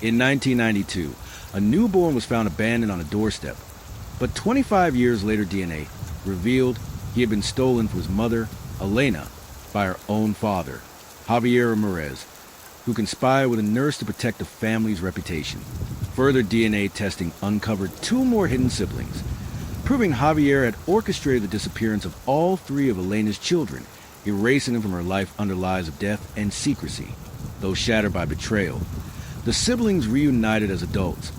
In 1992, a newborn was found abandoned on a doorstep, but 25 years later DNA revealed he had been stolen from his mother, Elena, by her own father, Javier Ramirez, who conspired with a nurse to protect the family's reputation. Further DNA testing uncovered two more hidden siblings, proving Javier had orchestrated the disappearance of all three of Elena's children, erasing them from her life under lies of death and secrecy. Though shattered by betrayal, the siblings reunited as adults,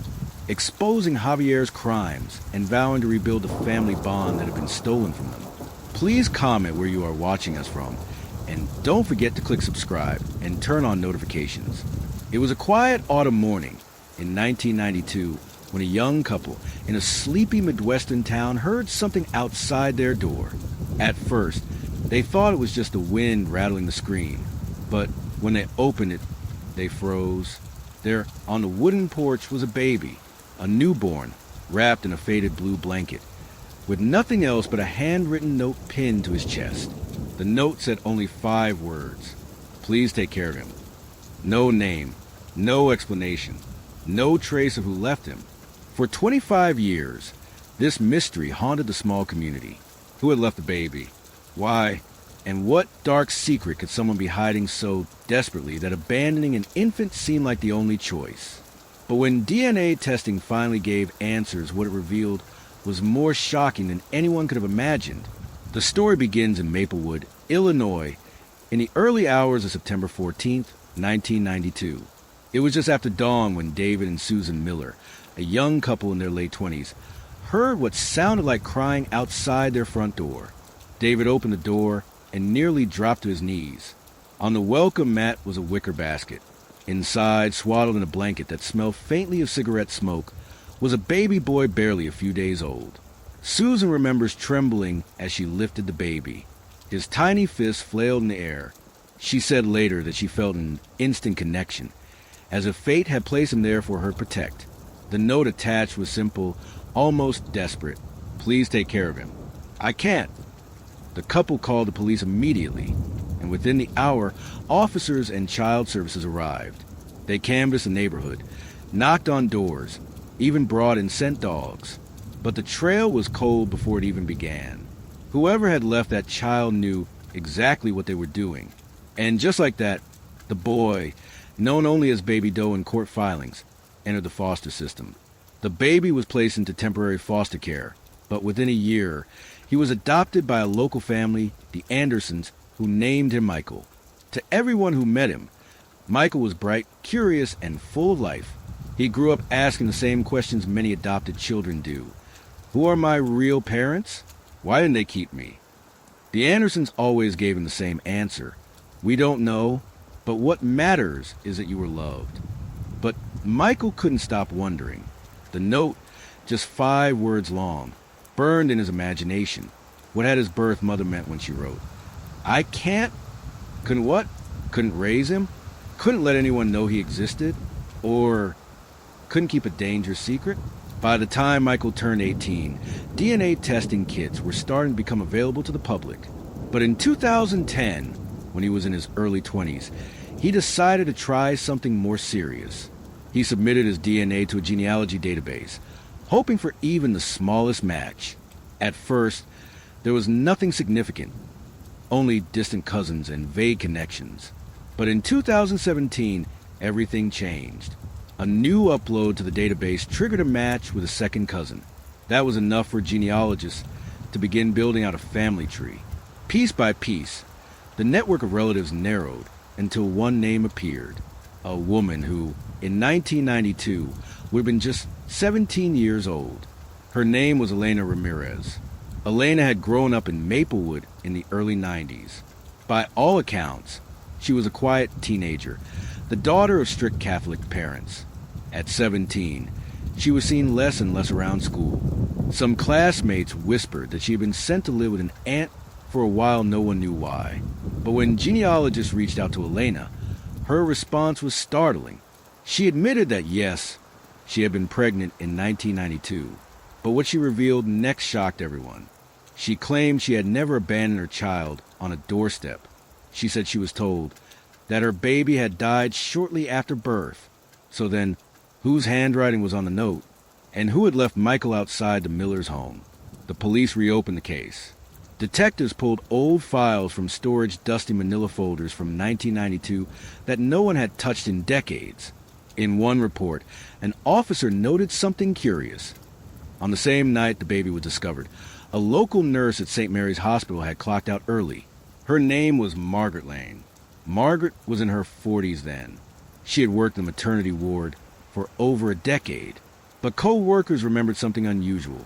exposing Javier's crimes and vowing to rebuild the family bond that had been stolen from them. Please comment where you are watching us from, and don't forget to click subscribe and turn on notifications. It was a quiet autumn morning in 1992 when a young couple in a sleepy Midwestern town heard something outside their door. At first, they thought it was just the wind rattling the screen, but when they opened it, they froze. There, on the wooden porch, was a baby, a newborn, wrapped in a faded blue blanket, with nothing else but a handwritten note pinned to his chest. The note said only 5 words. Please take care of him. No name, no explanation, no trace of who left him. For 25 years, this mystery haunted the small community. Who had left the baby? Why? And what dark secret could someone be hiding so desperately that abandoning an infant seemed like the only choice? But when DNA testing finally gave answers, what it revealed was more shocking than anyone could have imagined. The story begins in Maplewood, Illinois, in the early hours of September 14th, 1992. It was just after dawn when David and Susan Miller, a young couple in their late 20s, heard what sounded like crying outside their front door. David opened the door and nearly dropped to his knees. On the welcome mat was a wicker basket. Inside, swaddled in a blanket that smelled faintly of cigarette smoke, was a baby boy barely a few days old. Susan remembers trembling as she lifted the baby. His tiny fist flailed in the air. She said later that she felt an instant connection, as if fate had placed him there for her to protect. The note attached was simple, almost desperate. Please take care of him. I can't. The couple called the police immediately, and within the hour, officers and child services arrived. They canvassed the neighborhood, knocked on doors, even brought in scent dogs. But the trail was cold before it even began. Whoever had left that child knew exactly what they were doing. And just like that, the boy, known only as Baby Doe in court filings, entered the foster system. The baby was placed into temporary foster care, but within a year, he was adopted by a local family, the Andersons, who named him Michael. To everyone who met him, Michael was bright, curious, and full of life. He grew up asking the same questions many adopted children do. Who are my real parents? Why didn't they keep me? The Andersons always gave him the same answer. We don't know, but what matters is that you were loved. But Michael couldn't stop wondering. The note, just 5 words long, burned in his imagination. What had his birth mother meant when she wrote, I can't? Couldn't what? Couldn't raise him? Couldn't let anyone know he existed? Or couldn't keep a dangerous secret? By the time Michael turned 18, DNA testing kits were starting to become available to the public. But in 2010, when he was in his early 20s, he decided to try something more serious. He submitted his DNA to a genealogy database, hoping for even the smallest match. At first, there was nothing significant, only distant cousins and vague connections. But in 2017, everything changed. A new upload to the database triggered a match with a second cousin. That was enough for genealogists to begin building out a family tree. Piece by piece, the network of relatives narrowed until one name appeared. A woman who, in 1992, would have been just 17 years old. Her name was Elena Ramirez. Elena had grown up in Maplewood in the early 90s. By all accounts, she was a quiet teenager, the daughter of strict Catholic parents. At 17, she was seen less and less around school. Some classmates whispered that she had been sent to live with an aunt for a while. No one knew why. But when genealogists reached out to Elena, her response was startling. She admitted that yes, she had been pregnant in 1992, but what she revealed next shocked everyone. She claimed she had never abandoned her child on a doorstep. She said she was told that her baby had died shortly after birth. So then, whose handwriting was on the note, and who had left Michael outside the Miller's home. The police reopened the case. Detectives pulled old files from storage dusty manila folders from 1992 that no one had touched in decades. In one report, an officer noted something curious. On the same night the baby was discovered, a local nurse at St. Mary's Hospital had clocked out early. Her name was Margaret Lane. Margaret was in her 40s then. She had worked in the maternity ward for over a decade. But co-workers remembered something unusual.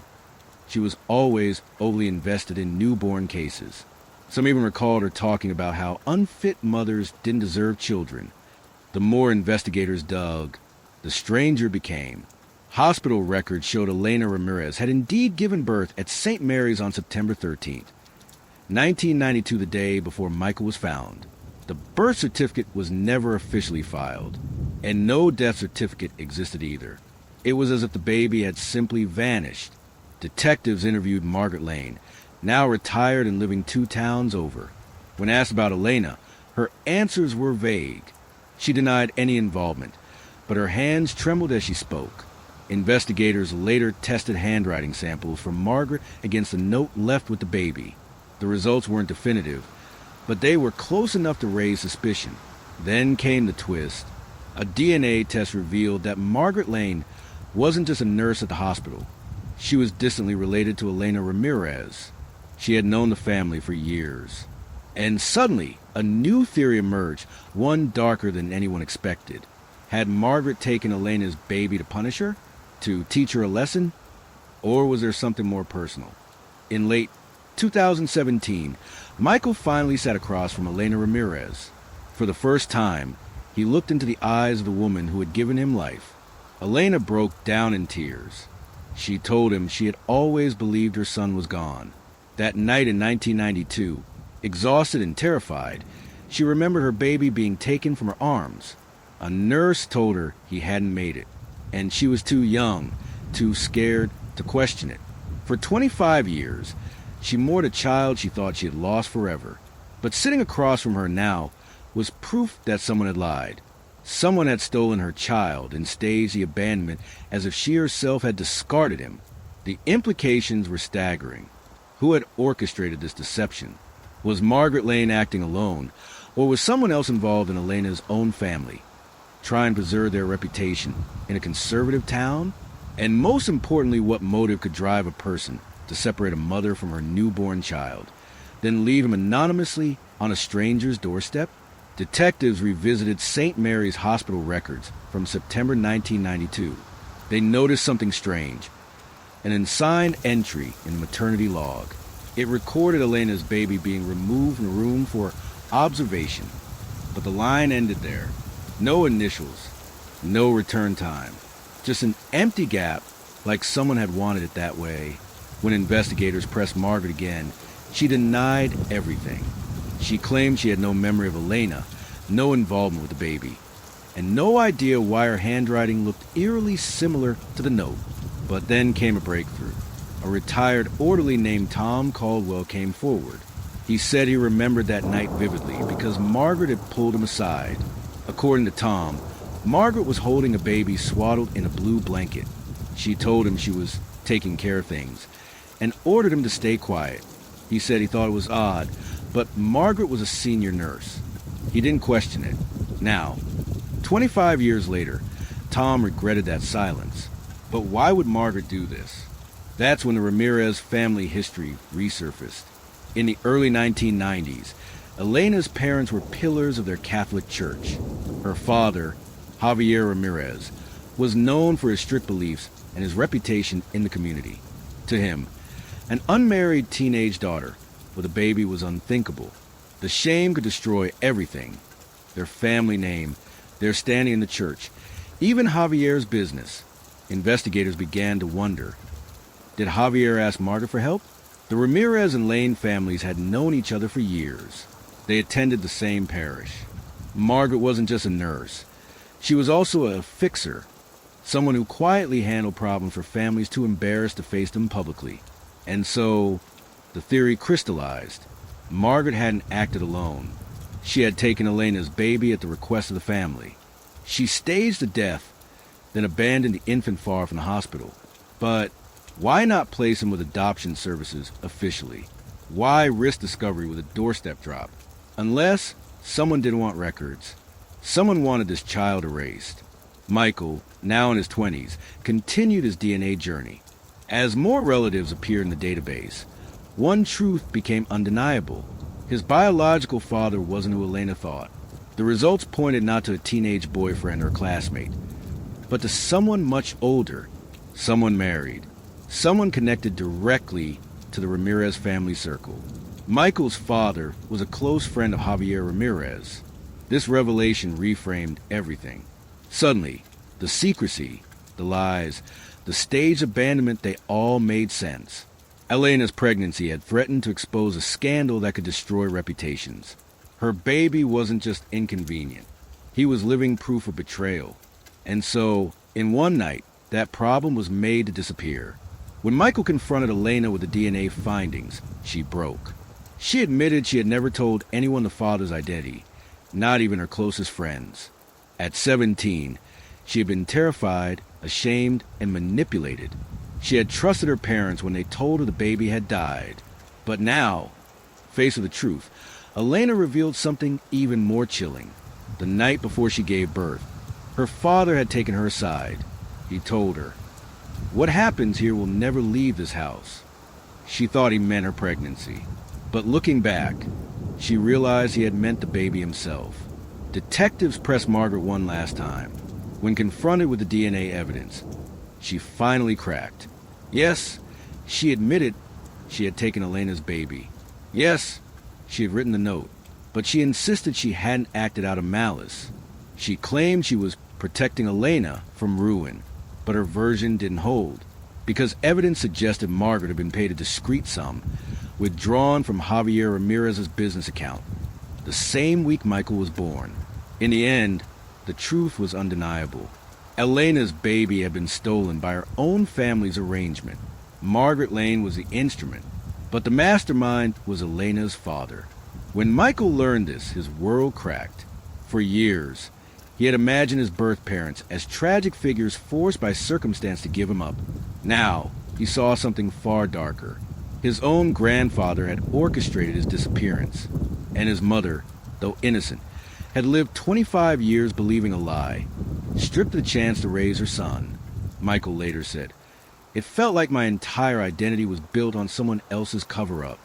She was always overly invested in newborn cases. Some even recalled her talking about how unfit mothers didn't deserve children. The more investigators dug, the stranger it became. Hospital records showed Elena Ramirez had indeed given birth at St. Mary's on September 13th, 1992, the day before Michael was found. The birth certificate was never officially filed, and no death certificate existed either. It was as if the baby had simply vanished. Detectives interviewed Margaret Lane, now retired and living 2 towns over. When asked about Elena, her answers were vague. She denied any involvement, but her hands trembled as she spoke. Investigators later tested handwriting samples from Margaret against the note left with the baby. The results weren't definitive, but they were close enough to raise suspicion. Then came the twist. A DNA test revealed that Margaret Lane wasn't just a nurse at the hospital. She was distantly related to Elena Ramirez. She had known the family for years. And suddenly, a new theory emerged, one darker than anyone expected. Had Margaret taken Elena's baby to punish her? To teach her a lesson? Or was there something more personal? In late 2017, Michael finally sat across from Elena Ramirez. For the first time, he looked into the eyes of the woman who had given him life. Elena broke down in tears. She told him she had always believed her son was gone. That night in 1992, exhausted and terrified, she remembered her baby being taken from her arms. A nurse told her he hadn't made it, and she was too young, too scared to question it. For 25 years, she mourned a child she thought she had lost forever. But sitting across from her now was proof that someone had lied. Someone had stolen her child and staged the abandonment as if she herself had discarded him. The implications were staggering. Who had orchestrated this deception? Was Margaret Lane acting alone, or was someone else involved in Elena's own family, trying to preserve their reputation in a conservative town? And most importantly, what motive could drive a person to separate a mother from her newborn child, then leave him anonymously on a stranger's doorstep? Detectives revisited St. Mary's Hospital records from September 1992. They noticed something strange. An unsigned entry in the maternity log. It recorded Elena's baby being removed from the room for observation. But the line ended there. No initials, no return time. Just an empty gap, like someone had wanted it that way. When investigators pressed Margaret again, she denied everything. She claimed she had no memory of Elena, no involvement with the baby, and no idea why her handwriting looked eerily similar to the note. But then came a breakthrough. A retired orderly named Tom Caldwell came forward. He said he remembered that night vividly because Margaret had pulled him aside. According to Tom, Margaret was holding a baby swaddled in a blue blanket. She told him she was taking care of things and ordered him to stay quiet. He said he thought it was odd, but Margaret was a senior nurse. He didn't question it. Now, 25 years later, Tom regretted that silence. But why would Margaret do this? That's when the Ramirez family history resurfaced. In the early 1990s, Elena's parents were pillars of their Catholic church. Her father, Javier Ramirez, was known for his strict beliefs and his reputation in the community. To him, an unmarried teenage daughter with a baby was unthinkable. The shame could destroy everything. Their family name, their standing in the church, even Javier's business. Investigators began to wonder. Did Javier ask Margaret for help? The Ramirez and Lane families had known each other for years. They attended the same parish. Margaret wasn't just a nurse. She was also a fixer, someone who quietly handled problems for families too embarrassed to face them publicly. And so, the theory crystallized. Margaret hadn't acted alone. She had taken Elena's baby at the request of the family. She staged the death, then abandoned the infant far from the hospital. But why not place him with adoption services officially? Why risk discovery with a doorstep drop? Unless someone didn't want records. Someone wanted this child erased. Michael, now in his 20s, continued his DNA journey. As more relatives appeared in the database, one truth became undeniable. His biological father wasn't who Elena thought. The results pointed not to a teenage boyfriend or classmate, but to someone much older, someone married, someone connected directly to the Ramirez family circle. Michael's father was a close friend of Javier Ramirez. This revelation reframed everything. Suddenly, the secrecy, the lies, the staged abandonment, they all made sense. Elena's pregnancy had threatened to expose a scandal that could destroy reputations. Her baby wasn't just inconvenient. He was living proof of betrayal. And so, in one night, that problem was made to disappear. When Michael confronted Elena with the DNA findings, she broke. She admitted she had never told anyone the father's identity, not even her closest friends. At 17, she had been terrified, ashamed, and manipulated. She had trusted her parents when they told her the baby had died. But now, faced with the truth, Elena revealed something even more chilling. The night before she gave birth, her father had taken her aside. He told her, "What happens here will never leave this house." She thought he meant her pregnancy. But looking back, she realized he had meant the baby himself. Detectives pressed Margaret one last time. When confronted with the DNA evidence, she finally cracked. Yes, she admitted she had taken Elena's baby. Yes, she had written the note, but she insisted she hadn't acted out of malice. She claimed she was protecting Elena from ruin, but her version didn't hold, because evidence suggested Margaret had been paid a discreet sum, withdrawn from Javier Ramirez's business account, the same week Michael was born. In the end, the truth was undeniable. Elena's baby had been stolen by her own family's arrangement. Margaret Lane was the instrument, but the mastermind was Elena's father. When Michael learned this, his world cracked. For years, he had imagined his birth parents as tragic figures forced by circumstance to give him up. Now, he saw something far darker. His own grandfather had orchestrated his disappearance, and his mother, though innocent, had lived 25 years believing a lie, stripped of the chance to raise her son. Michael later said, "It felt like my entire identity was built on someone else's cover-up."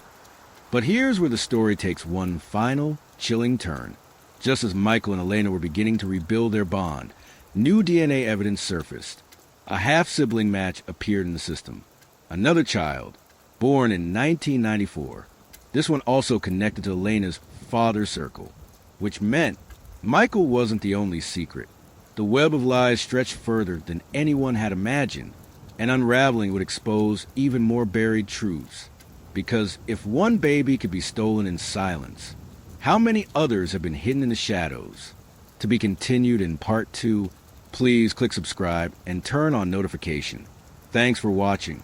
But here's where the story takes one final, chilling turn. Just as Michael and Elena were beginning to rebuild their bond, new DNA evidence surfaced. A half-sibling match appeared in the system. Another child, born in 1994. This one also connected to Elena's father's circle, which meant Michael wasn't the only secret. The web of lies stretched further than anyone had imagined, and unraveling would expose even more buried truths. Because if one baby could be stolen in silence, how many others have been hidden in the shadows? To be continued in part 2, please click subscribe and turn on notification. Thanks for watching.